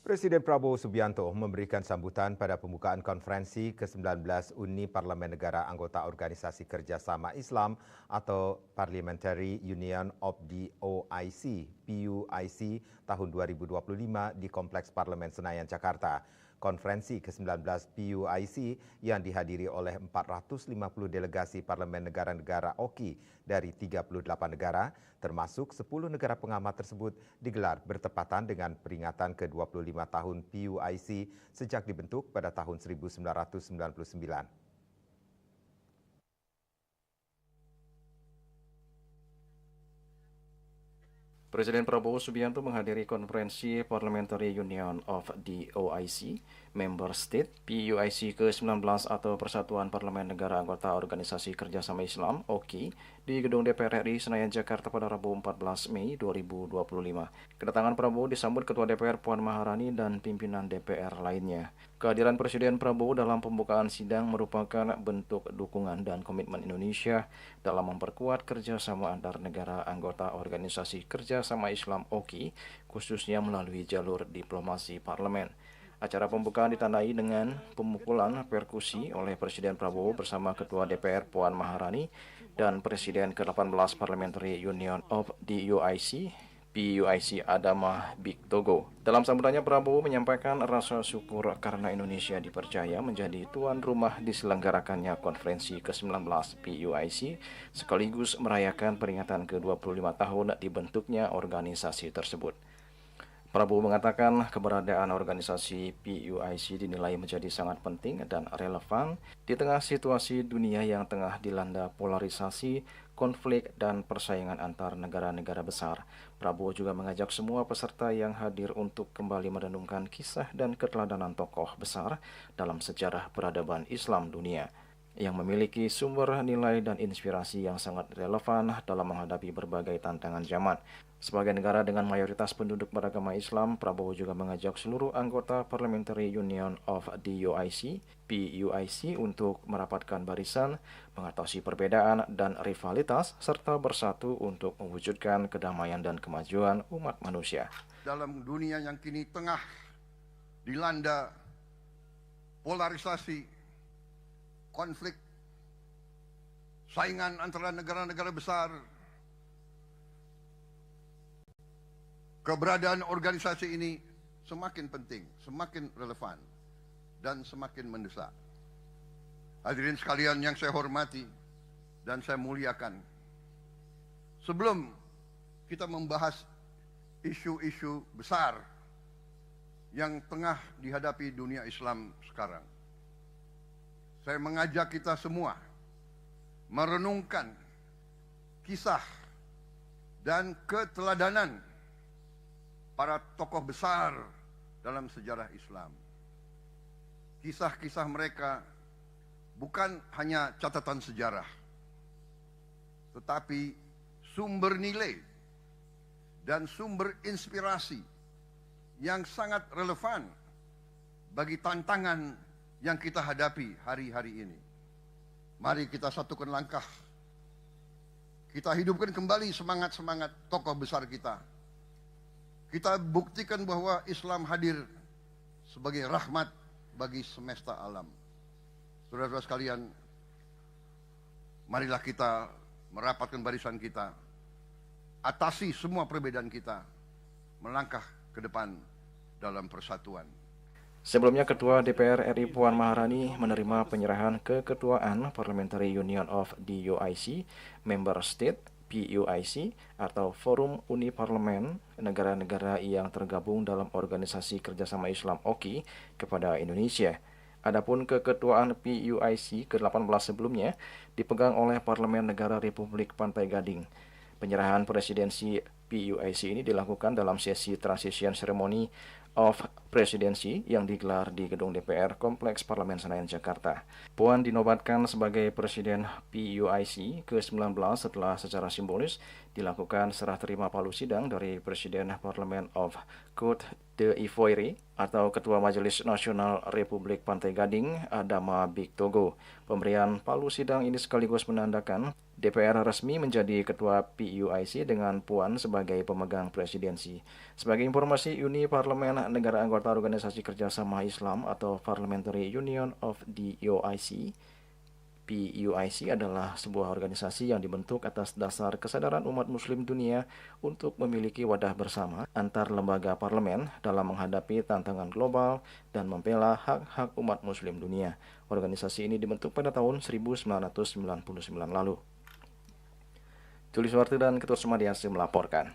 Presiden Prabowo Subianto memberikan sambutan pada pembukaan konferensi ke-19 Uni Parlemen Negara Anggota Organisasi Kerjasama Islam atau Parliamentary Union of the OIC, PUIC, tahun 2025 di Kompleks Parlemen Senayan, Jakarta. Konferensi ke-19 PUIC yang dihadiri oleh 450 delegasi parlemen negara-negara OKI dari 38 negara, termasuk 10 negara pengamat tersebut, digelar bertepatan dengan peringatan ke-25 tahun PUIC sejak dibentuk pada tahun 1999. Presiden Prabowo Subianto menghadiri konferensi Parliamentary Union of the OIC, Member State, PUIC ke-19 atau Persatuan Parlemen Negara Anggota Organisasi Kerjasama Islam, OKI, di Gedung DPR RI Senayan, Jakarta pada Rabu 14 Mei 2025. Kedatangan Prabowo disambut Ketua DPR Puan Maharani dan pimpinan DPR lainnya. Kehadiran Presiden Prabowo dalam pembukaan sidang merupakan bentuk dukungan dan komitmen Indonesia dalam memperkuat kerjasama antar negara anggota Organisasi Kerjasama Islam OKI, khususnya melalui jalur diplomasi parlemen. Acara pembukaan ditandai dengan pemukulan perkusi oleh Presiden Prabowo bersama Ketua DPR Puan Maharani dan Presiden ke-18 Parliamentary Union of the OIC, PUIC Adama Bigtogo. Dalam sambutannya, Prabowo menyampaikan rasa syukur karena Indonesia dipercaya menjadi tuan rumah diselenggarakannya konferensi ke-19 PUIC, sekaligus merayakan peringatan ke-25 tahun dibentuknya organisasi tersebut. Prabowo mengatakan keberadaan organisasi PUIC dinilai menjadi sangat penting dan relevan di tengah situasi dunia yang tengah dilanda polarisasi, konflik, dan persaingan antar negara-negara besar. Prabowo juga mengajak semua peserta yang hadir untuk kembali merenungkan kisah dan keteladanan tokoh besar dalam sejarah peradaban Islam dunia yang memiliki sumber nilai dan inspirasi yang sangat relevan dalam menghadapi berbagai tantangan zaman. Sebagai negara dengan mayoritas penduduk beragama Islam, Prabowo juga mengajak seluruh anggota Parliamentary Union of the OIC, PUIC, untuk merapatkan barisan, mengatasi perbedaan dan rivalitas, serta bersatu untuk mewujudkan kedamaian dan kemajuan umat manusia. Dalam dunia yang kini tengah dilanda polarisasi, konflik, saingan antara negara-negara besar, keberadaan organisasi ini semakin penting, semakin relevan, dan semakin mendesak. Hadirin sekalian yang saya hormati dan saya muliakan, sebelum kita membahas isu-isu besar yang tengah dihadapi dunia Islam sekarang, saya mengajak kita semua merenungkan kisah dan keteladanan para tokoh besar dalam sejarah Islam. Kisah-kisah mereka bukan hanya catatan sejarah, tetapi sumber nilai dan sumber inspirasi yang sangat relevan bagi tantangan yang kita hadapi hari-hari ini. Mari kita satukan langkah. Kita hidupkan kembali semangat-semangat tokoh besar kita. Kita buktikan bahwa Islam hadir sebagai rahmat bagi semesta alam. Saudara-saudara sekalian, marilah kita merapatkan barisan kita, atasi semua perbedaan kita, melangkah ke depan dalam persatuan. Sebelumnya, Ketua DPR RI Puan Maharani menerima penyerahan keketuaan Parliamentary Union of the OIC, Member State PUIC atau Forum Uni Parlemen negara-negara yang tergabung dalam Organisasi Kerjasama Islam OKI kepada Indonesia. Adapun keketuaan PUIC ke-18 sebelumnya dipegang oleh Parlemen Negara Republik Pantai Gading. Penyerahan presidensi PUIC ini dilakukan dalam sesi Transition Ceremony of Presidency yang digelar di Gedung DPR Kompleks Parlemen Senayan, Jakarta. Puan dinobatkan sebagai Presiden PUIC ke-19 setelah secara simbolis dilakukan serah terima palu sidang dari Presiden Parlemen of Côte d'Ivoire atau Ketua Majelis Nasional Republik Pantai Gading, Adama Bictogo. Pemberian palu sidang ini sekaligus menandakan DPR resmi menjadi Ketua PUIC dengan Puan sebagai pemegang presidensi. Sebagai informasi, Uni Parlemen Negara Anggota Organisasi Kerjasama Islam atau Parliamentary Union of the OIC, PUIC adalah sebuah organisasi yang dibentuk atas dasar kesadaran umat muslim dunia untuk memiliki wadah bersama antar lembaga parlemen dalam menghadapi tantangan global dan membela hak-hak umat muslim dunia. Organisasi ini dibentuk pada tahun 1999 lalu. Tulis Warti dan Ketut Sumadiasi melaporkan.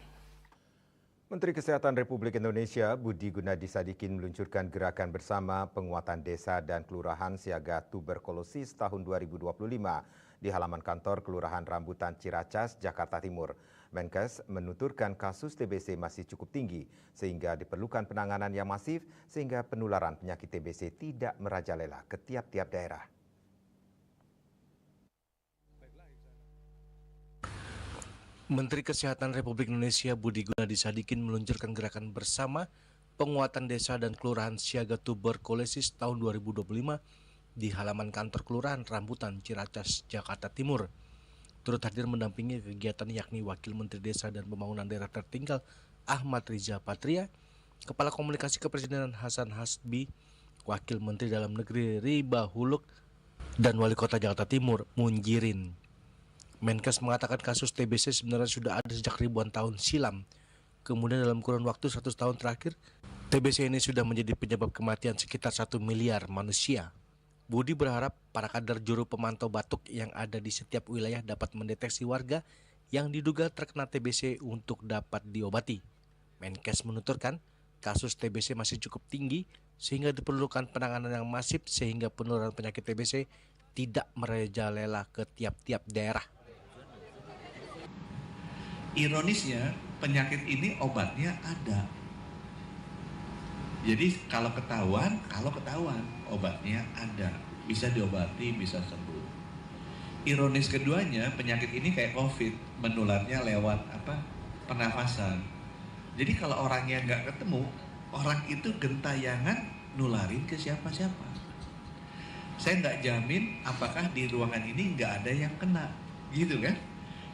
Menteri Kesehatan Republik Indonesia Budi Gunadi Sadikin meluncurkan gerakan bersama penguatan desa dan kelurahan siaga tuberkulosis tahun 2025 di halaman kantor Kelurahan Rambutan Ciracas, Jakarta Timur. Menkes menuturkan kasus TBC masih cukup tinggi sehingga diperlukan penanganan yang masif sehingga penularan penyakit TBC tidak merajalela ke tiap-tiap daerah. Menteri Kesehatan Republik Indonesia Budi Gunadi Sadikin meluncurkan gerakan bersama penguatan desa dan kelurahan siaga tuberkulosis tahun 2025 di halaman kantor Kelurahan Rambutan Ciracas, Jakarta Timur. Turut hadir mendampingi kegiatan yakni Wakil Menteri Desa dan Pembangunan Daerah Tertinggal Ahmad Riza Patria, Kepala Komunikasi Kepresidenan Hasan Hasbi, Wakil Menteri Dalam Negeri Riba Huluk, dan Wali Kota Jakarta Timur Munjirin. Menkes mengatakan kasus TBC sebenarnya sudah ada sejak ribuan tahun silam. Kemudian dalam kurun waktu 100 tahun terakhir, TBC ini sudah menjadi penyebab kematian sekitar 1 miliar manusia. Budi berharap para kader juru pemantau batuk yang ada di setiap wilayah dapat mendeteksi warga yang diduga terkena TBC untuk dapat diobati. Menkes menuturkan kasus TBC masih cukup tinggi sehingga diperlukan penanganan yang masif sehingga penularan penyakit TBC tidak merajalela ke tiap-tiap daerah. Ironisnya penyakit ini obatnya ada. Jadi kalau ketahuan obatnya ada, bisa diobati, bisa sembuh. Ironis keduanya penyakit ini kayak COVID, menularnya lewat pernafasan. Jadi kalau orangnya nggak ketemu, orang itu gentayangan nularin ke siapa-siapa. Saya nggak jamin apakah di ruangan ini nggak ada yang kena, gitu kan?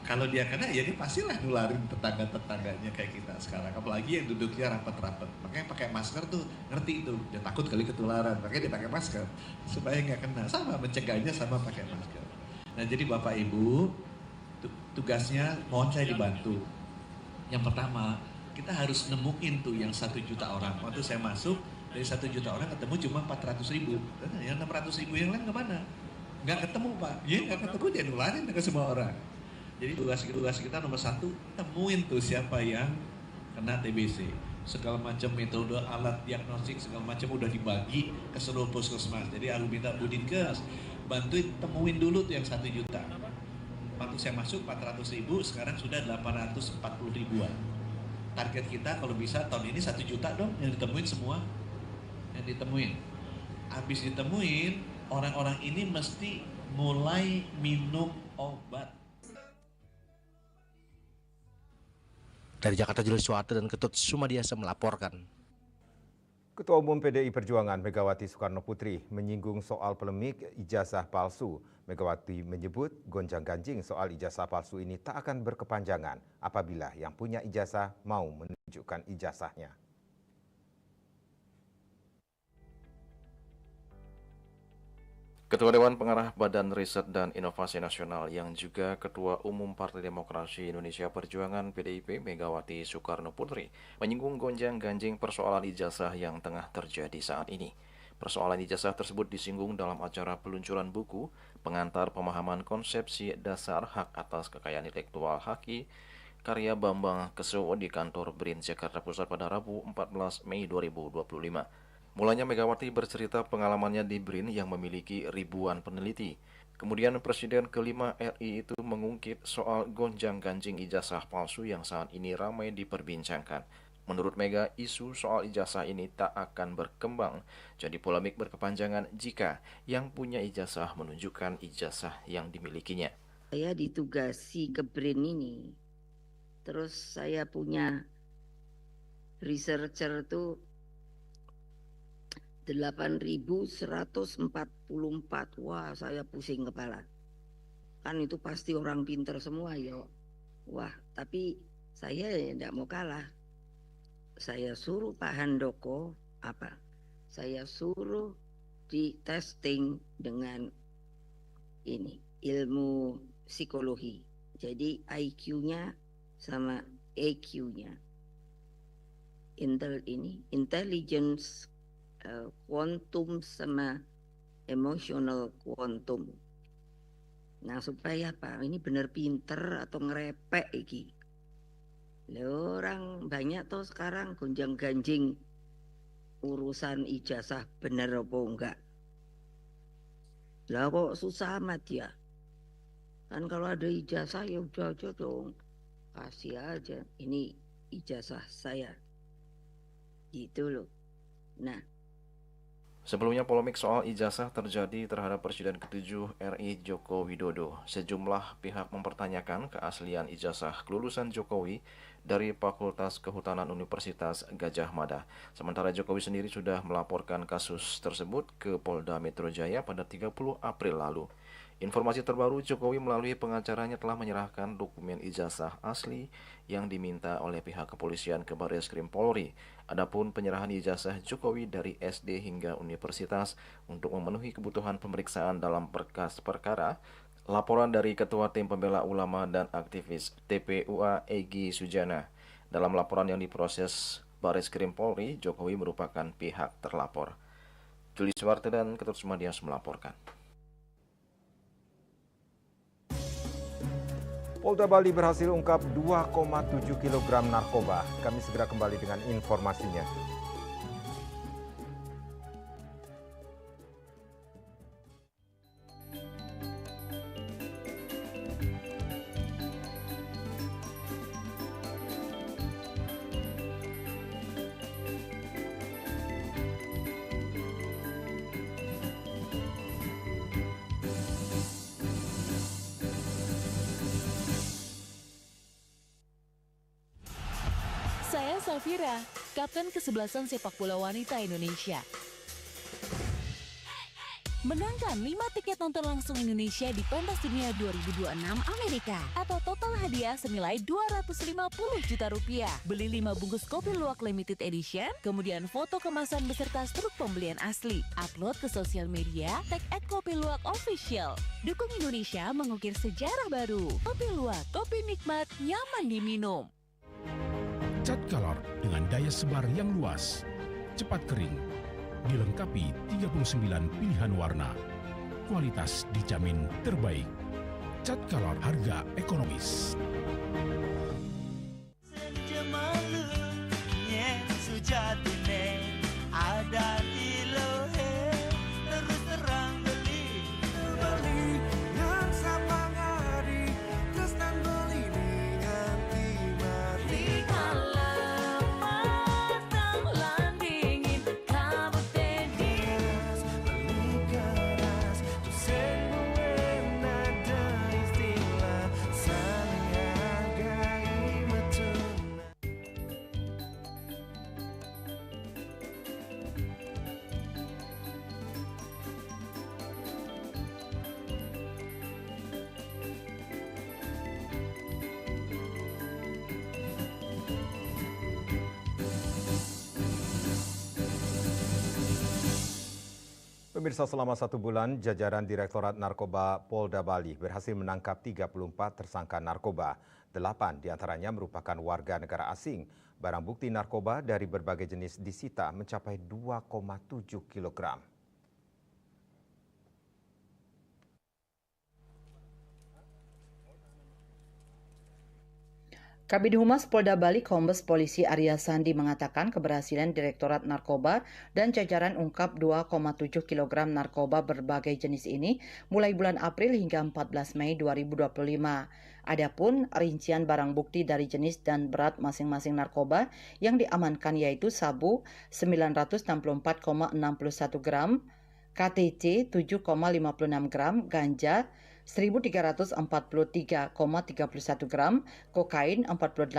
Kalau dia kena, ya dia pastilah nularin tetangga-tetangganya kayak kita sekarang. Apalagi yang duduknya rapat-rapat. Makanya pakai masker tuh, ngerti tuh. Dia takut kali ketularan, makanya dia pakai masker. Supaya nggak kena. Sama, mencegahnya sama pakai masker. Nah jadi Bapak Ibu, tugasnya mohon saya dibantu. Yang pertama, kita harus nemuin tuh yang 1 juta orang. Waktu saya masuk, dari 1 juta orang ketemu cuma 400.000. Yang 600.000 yang lain kemana? Nggak ketemu Pak. Ya nggak ketemu, dia nularin ke semua orang. Jadi tugas kita nomor 1, temuin tuh siapa yang kena TBC. Segala macam metode, alat diagnostik, segala macam udah dibagi ke seluruh puskesmas. Jadi aku minta Budinkes bantuin temuin dulu tuh yang 1 juta. Waktu saya masuk 400.000, sekarang sudah 840.000-an. Target kita kalau bisa tahun ini 1 juta dong yang ditemuin semua. Yang ditemuin. Habis ditemuin, orang-orang ini mesti mulai minum obat. Dari Jakarta, Julius Suwarte dan Ketut Sumadiasa melaporkan. Ketua Umum PDI Perjuangan Megawati Soekarnoputri menyinggung soal polemik ijazah palsu. Megawati menyebut gonjang-ganjing soal ijazah palsu ini tak akan berkepanjangan apabila yang punya ijazah mau menunjukkan ijazahnya. Ketua Dewan Pengarah Badan Riset dan Inovasi Nasional yang juga Ketua Umum Partai Demokrasi Indonesia Perjuangan PDIP Megawati Soekarnoputri menyinggung gonjang-ganjing persoalan ijazah yang tengah terjadi saat ini. Persoalan ijazah tersebut disinggung dalam acara peluncuran buku pengantar pemahaman konsepsi dasar hak atas kekayaan intelektual HAKI karya Bambang Kesowo di kantor BRIN Jakarta Pusat pada Rabu 14 Mei 2025. Mulanya Megawati bercerita pengalamannya di BRIN yang memiliki ribuan peneliti. Kemudian Presiden kelima RI itu mengungkit soal gonjang-ganjing ijazah palsu yang saat ini ramai diperbincangkan. Menurut Mega, isu soal ijazah ini tak akan berkembang, jadi polemik berkepanjangan jika yang punya ijazah menunjukkan ijazah yang dimilikinya. Saya ditugasi ke BRIN ini, terus saya punya researcher tuh 8.144. Wah, saya pusing kepala. Kan itu pasti orang pinter semua ya. Wah, tapi saya tidak mau kalah. Saya suruh Pak Handoko saya suruh di testing dengan ini ilmu psikologi. Jadi IQ-nya sama EQ-nya. Intelligence quantum sama emotional quantum. Nah, supaya apa? Ini benar pinter atau ngerepek iki. Orang banyak tuh sekarang gonjang-ganjing urusan ijazah bener apa enggak. Lah kok susah amat ya? Kan kalau ada ijazah ya udah aja dong. Kasih aja. Ini ijazah saya. Gitu loh. Nah, sebelumnya polemik soal ijazah terjadi terhadap Presiden ke-7 RI Joko Widodo. Sejumlah pihak mempertanyakan keaslian ijazah kelulusan Jokowi dari Fakultas Kehutanan Universitas Gadjah Mada. Sementara Jokowi sendiri sudah melaporkan kasus tersebut ke Polda Metro Jaya pada 30 April lalu. Informasi terbaru, Jokowi melalui pengacaranya telah menyerahkan dokumen ijazah asli yang diminta oleh pihak kepolisian ke Barreskrim Polri. Adapun penyerahan ijazah Jokowi dari SD hingga universitas untuk memenuhi kebutuhan pemeriksaan dalam berkas perkara, laporan dari Ketua Tim Pembela Ulama dan Aktivis TPUA Egy Sujana. Dalam laporan yang diproses Barreskrim Polri, Jokowi merupakan pihak terlapor. Juli Suwarte dan Ketut Sumadias melaporkan. Polda Bali berhasil ungkap 2,7 kg narkoba. Kami segera kembali dengan informasinya. Saya Safira, Kapten Kesebelasan Sepak Bola Wanita Indonesia. Menangkan 5 tiket nonton langsung Indonesia di Pentas Dunia 2026 Amerika atau total hadiah senilai 250 juta rupiah. Beli 5 bungkus kopi luwak limited edition, kemudian foto kemasan beserta struk pembelian asli. Upload ke sosial media, tag @kopiluwak_official. Dukung Indonesia mengukir sejarah baru. Kopi Luwak, kopi nikmat, nyaman diminum. Cat color dengan daya sebar yang luas, cepat kering, dilengkapi 39 pilihan warna. Kualitas dijamin terbaik. Cat color harga ekonomis. Ada di lohe terus terang beli yang sama ngari terus dan beli nganti mati kalau matang landingin kabut tenis beli keras tusen nada istilah saling harga Pemirsa, selama 1 bulan, jajaran Direktorat Narkoba Polda Bali berhasil menangkap 34 tersangka narkoba. 8 diantaranya merupakan warga negara asing. Barang bukti narkoba dari berbagai jenis disita mencapai 2,7 kilogram. Kabid Humas Polda Bali Kombes Polisi Arya Sandi mengatakan keberhasilan Direktorat Narkoba dan jajaran ungkap 2,7 kg narkoba berbagai jenis ini mulai bulan April hingga 14 Mei 2025. Adapun rincian barang bukti dari jenis dan berat masing-masing narkoba yang diamankan yaitu sabu 964,61 gram, KTC 7,56 gram, ganja 1.343,31 gram, kokain 48,62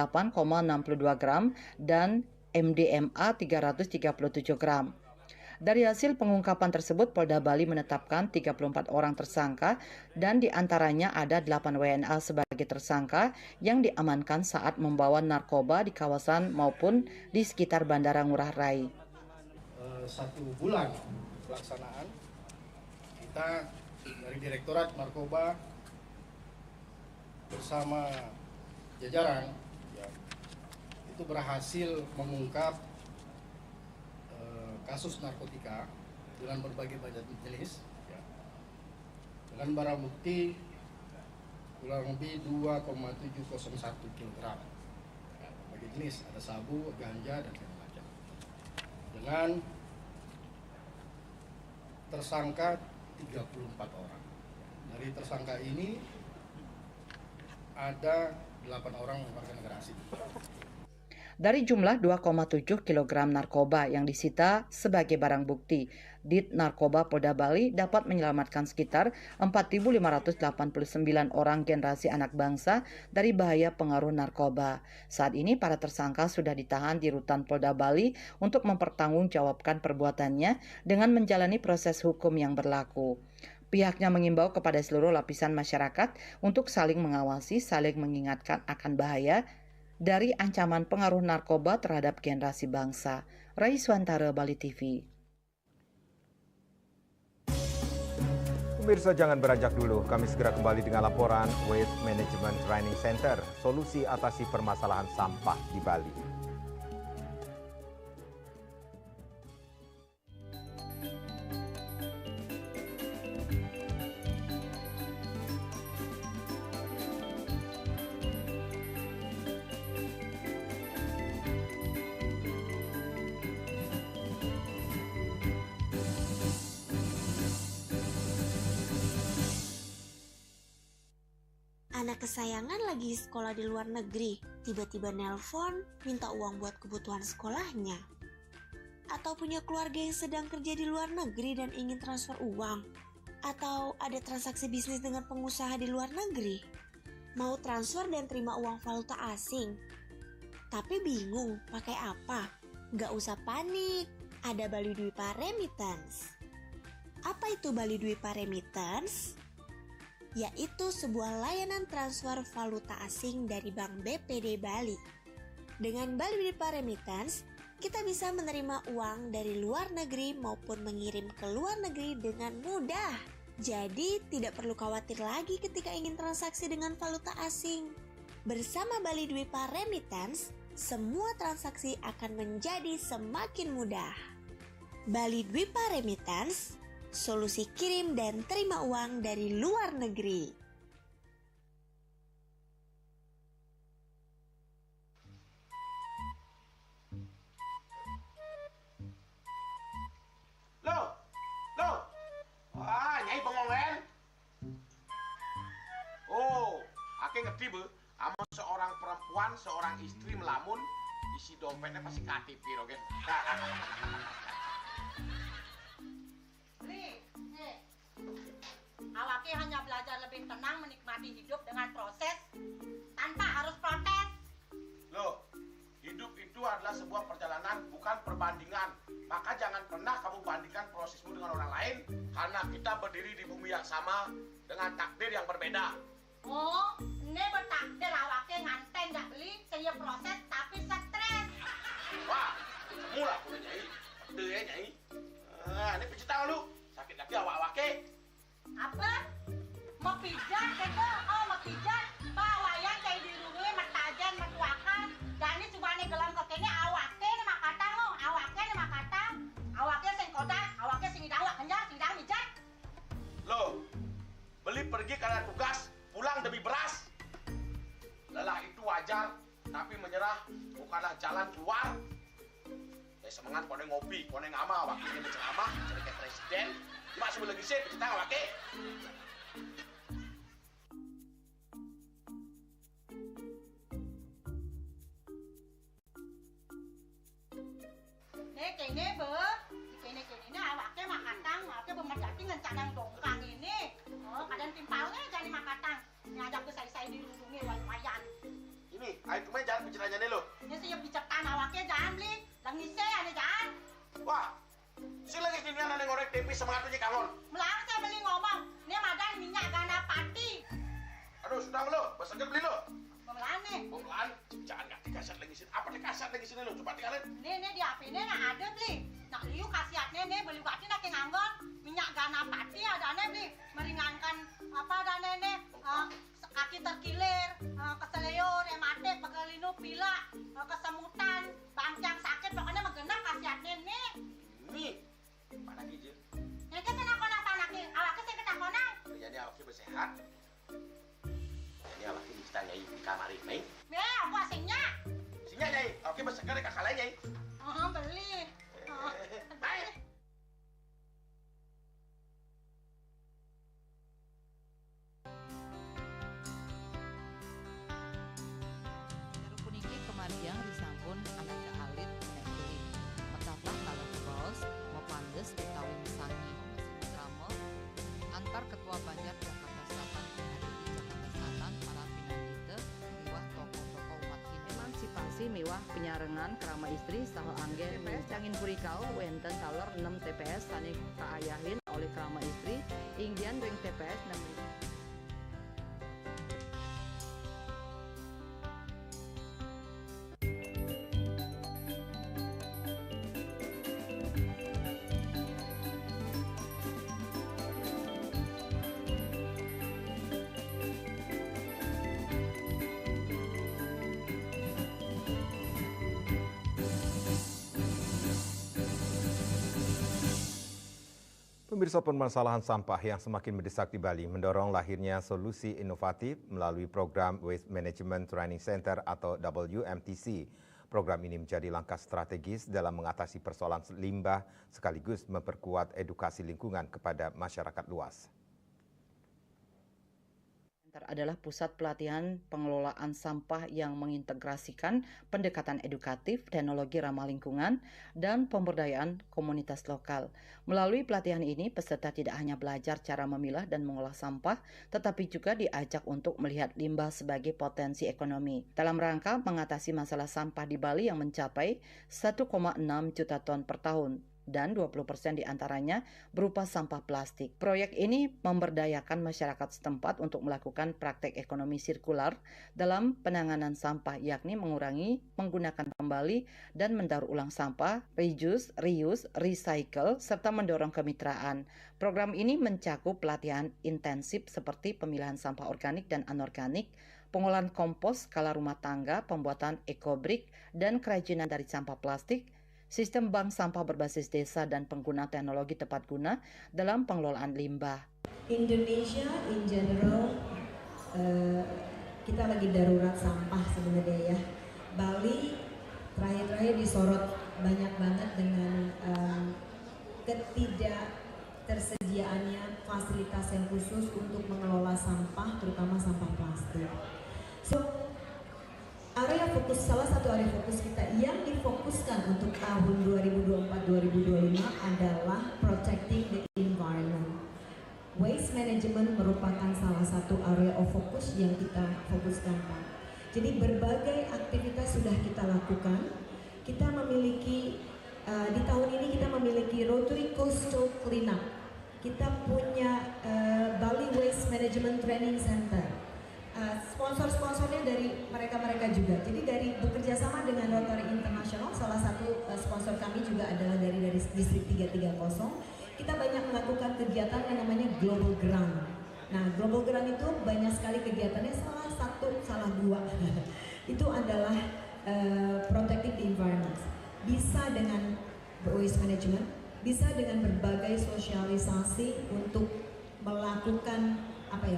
gram, dan MDMA 337 gram. Dari hasil pengungkapan tersebut, Polda Bali menetapkan 34 orang tersangka dan diantaranya ada 8 WNA sebagai tersangka yang diamankan saat membawa narkoba di kawasan maupun di sekitar Bandara Ngurah Rai. 1 bulan pelaksanaan, kita dari Direktorat Narkoba bersama jajaran itu berhasil mengungkap kasus narkotika dengan berbagai macam jenis dengan barang bukti kurang lebih 2,701 kg berbagai jenis, ada sabu, ganja, dan segala macam, dengan tersangka 34 orang. Dari tersangka ini ada 8 orang warga negara asing. Dari jumlah 2,7 kg narkoba yang disita sebagai barang bukti, Dit Narkoba Polda Bali dapat menyelamatkan sekitar 4.589 orang generasi anak bangsa dari bahaya pengaruh narkoba. Saat ini para tersangka sudah ditahan di Rutan Polda Bali untuk mempertanggungjawabkan perbuatannya dengan menjalani proses hukum yang berlaku. Pihaknya mengimbau kepada seluruh lapisan masyarakat untuk saling mengawasi, saling mengingatkan akan bahaya dari ancaman pengaruh narkoba terhadap generasi bangsa. Rai Suantara, Bali TV. Pemirsa, jangan beranjak dulu. Kami segera kembali dengan laporan Waste Management Training Center, solusi atasi permasalahan sampah di Bali. Anak kesayangan lagi sekolah di luar negeri, tiba-tiba nelpon minta uang buat kebutuhan sekolahnya. Atau punya keluarga yang sedang kerja di luar negeri dan ingin transfer uang. Atau ada transaksi bisnis dengan pengusaha di luar negeri. Mau transfer dan terima uang valuta asing. Tapi bingung pakai apa? Gak usah panik, ada Bali Dwipa Remittance. Apa itu Bali Dwipa Remittance? Yaitu sebuah layanan transfer valuta asing dari Bank BPD Bali. Dengan Bali Dwipa Remittance, kita bisa menerima uang dari luar negeri maupun mengirim ke luar negeri dengan mudah. Jadi tidak perlu khawatir lagi ketika ingin transaksi dengan valuta asing. Bersama Bali Dwipa Remittance, semua transaksi akan menjadi semakin mudah. Bali Dwipa Remittance, solusi kirim dan terima uang dari luar negeri. Loh, Nyai bengongen. Oh, ake ngerti be, amo seorang perempuan, seorang istri melamun, isi dompetnya pasti KTP, rogen. Awake hanya belajar lebih tenang menikmati hidup dengan proses tanpa harus protes. Loh, hidup itu adalah sebuah perjalanan, bukan perbandingan. Maka jangan pernah kamu bandingkan prosesmu dengan orang lain, karena kita berdiri di bumi yang sama dengan takdir yang berbeda. Oh, ini bertakdir awake nganten gak beli, saya proses tapi stres. Wah, semula aku Nyai. Betul ya Nyai. Ini pici tangan lu. Sakit karena tugas, pulang demi beras. Lelah itu wajar, tapi menyerah bukanlah jalan keluar. Semangat kone ngopi, kone ngama, wakilnya berceramah, jadi kayak presiden. Cuma sebelum lagi sih, kita nggak wakil. Kene awake makatang, awake bemedati ngencadang dongkang ini. Oh, kadang timpalnya jadi makatang. Ngajak ke saya dirundungi wayan. Ini, ayo kemarin jangan bicaranya nih lo. Ini siap bicetan awake jangan beli. Langise ane jangan. Wah, si lagi sini ane ngorek tempe semangatnya kangon. Melang saya beli ngomong, ini madan minyak gana pati. Aduh, sudah lo, besok beli lo. Pemelan nih. Pemelan, jangan nggak dikasat lagi sini. Apa dikasat lagi sini lo? Coba dikalian. Ini di HP ini nak ada beli. Nak liu khasiatnya nih beli waktu nak nganggon minyak gana pati ada nih beli meringankan apa ada nih kaki terkilir, keseleyor, emate, pegelinu, pila, kesemutan, bangkang sakit pokoknya menggenap khasiatnya nih. Nih, mana gijil? Ini kena konang panaki, awaknya saya kena konang. Jadi awaknya bersehat. Ini awaknya kita nyai di kamar ini. Aku asingnya. Asingnya nyai, awaknya bersegar di kakak lain nyai. Beli. Baik. Puniki kemariang disampun anak alit menek metaplah kalau bos mepandes dikawin sangi drama antar ketua Banjar Jakarta Selatan menghadiri Jakarta Selatan para pinangita miwah tokoh-tokoh umat Hindu emansipasi miwah penyarengan kerama istri saha anggen cangin purikau wenten talor 6 TPS sani kaayahin oleh kerama istri inggian ring TPS 6. Pemirsa, permasalahan sampah yang semakin mendesak di Bali mendorong lahirnya solusi inovatif melalui program Waste Management Training Center atau WMTC. Program ini menjadi langkah strategis dalam mengatasi persoalan limbah sekaligus memperkuat edukasi lingkungan kepada masyarakat luas. Adalah pusat pelatihan pengelolaan sampah yang mengintegrasikan pendekatan edukatif, teknologi ramah lingkungan, dan pemberdayaan komunitas lokal. Melalui pelatihan ini, peserta tidak hanya belajar cara memilah dan mengolah sampah, tetapi juga diajak untuk melihat limbah sebagai potensi ekonomi. Dalam rangka mengatasi masalah sampah di Bali yang mencapai 1,6 juta ton per tahun. Dan 20% diantaranya berupa sampah plastik. Proyek ini memberdayakan masyarakat setempat untuk melakukan praktek ekonomi sirkular dalam penanganan sampah, yakni mengurangi, menggunakan kembali, dan mendaur ulang sampah, reuse, recycle, serta mendorong kemitraan. Program ini mencakup pelatihan intensif seperti pemilahan sampah organik dan anorganik, pengolahan kompos skala rumah tangga, pembuatan ekobrik, dan kerajinan dari sampah plastik, sistem bank sampah berbasis desa dan pengguna teknologi tepat guna dalam pengelolaan limbah. Indonesia in general kita lagi darurat sampah sebenarnya ya. Bali terakhir disorot banyak banget dengan ketidaktersediaannya fasilitas yang khusus untuk mengelola sampah, terutama sampah plastik. Salah satu area fokus kita yang difokuskan untuk tahun 2024-2025 adalah protecting the environment. Waste management merupakan salah satu area of focus yang kita fokuskan, Pak. Jadi berbagai aktivitas sudah kita lakukan. Kita memiliki di tahun ini kita memiliki Rotary Coastal Cleanup. Kita punya Bali Waste Management Training Center. Sponsor-sponsornya dari mereka-mereka juga. Jadi dari bekerja sama dengan Rotary International, salah satu sponsor kami juga adalah dari distrik 330. Kita banyak melakukan kegiatan yang namanya Global Grant. Nah, Global Grant itu banyak sekali kegiatannya, salah dua itu adalah protecting the environment. Bisa dengan waste management, bisa dengan berbagai sosialisasi untuk melakukan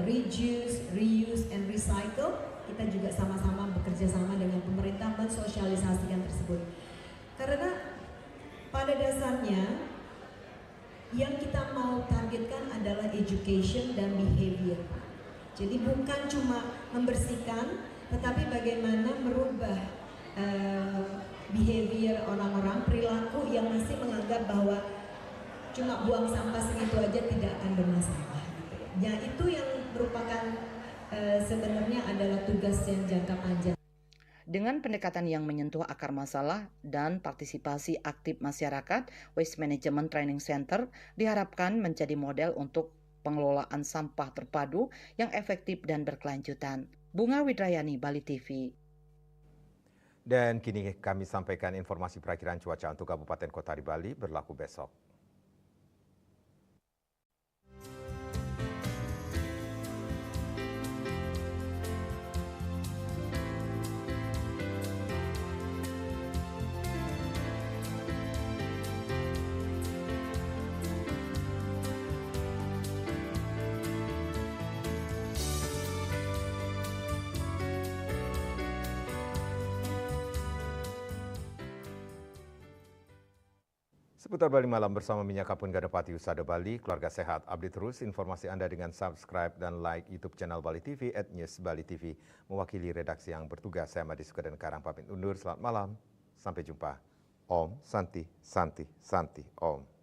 reduce, reuse, and recycle. Kita juga sama-sama bekerja sama dengan pemerintah mensosialisasikan tersebut. Karena pada dasarnya yang kita mau targetkan adalah education dan behavior. Jadi bukan cuma membersihkan, tetapi bagaimana merubah behavior orang-orang, perilaku yang masih menganggap bahwa cuma buang sampah segitu aja tidak akan bermasalah. Ya itu yang merupakan sebenarnya adalah tugas yang jangka panjang. Dengan pendekatan yang menyentuh akar masalah dan partisipasi aktif masyarakat, Waste Management Training Center diharapkan menjadi model untuk pengelolaan sampah terpadu yang efektif dan berkelanjutan. Bunga Widrayani, Bali TV. Dan kini kami sampaikan informasi perakiraan cuaca untuk Kabupaten Kota di Bali berlaku besok. Seputar Bali Malam bersama Minyak Kapun Gadapati Usada Bali, keluarga sehat, update terus informasi Anda dengan subscribe dan like YouTube channel Bali TV @newsbali.tv. Mewakili redaksi yang bertugas, saya Madi Sukadan Karang pamit undur. Selamat malam, sampai jumpa. Om Santi Santi Santi Om.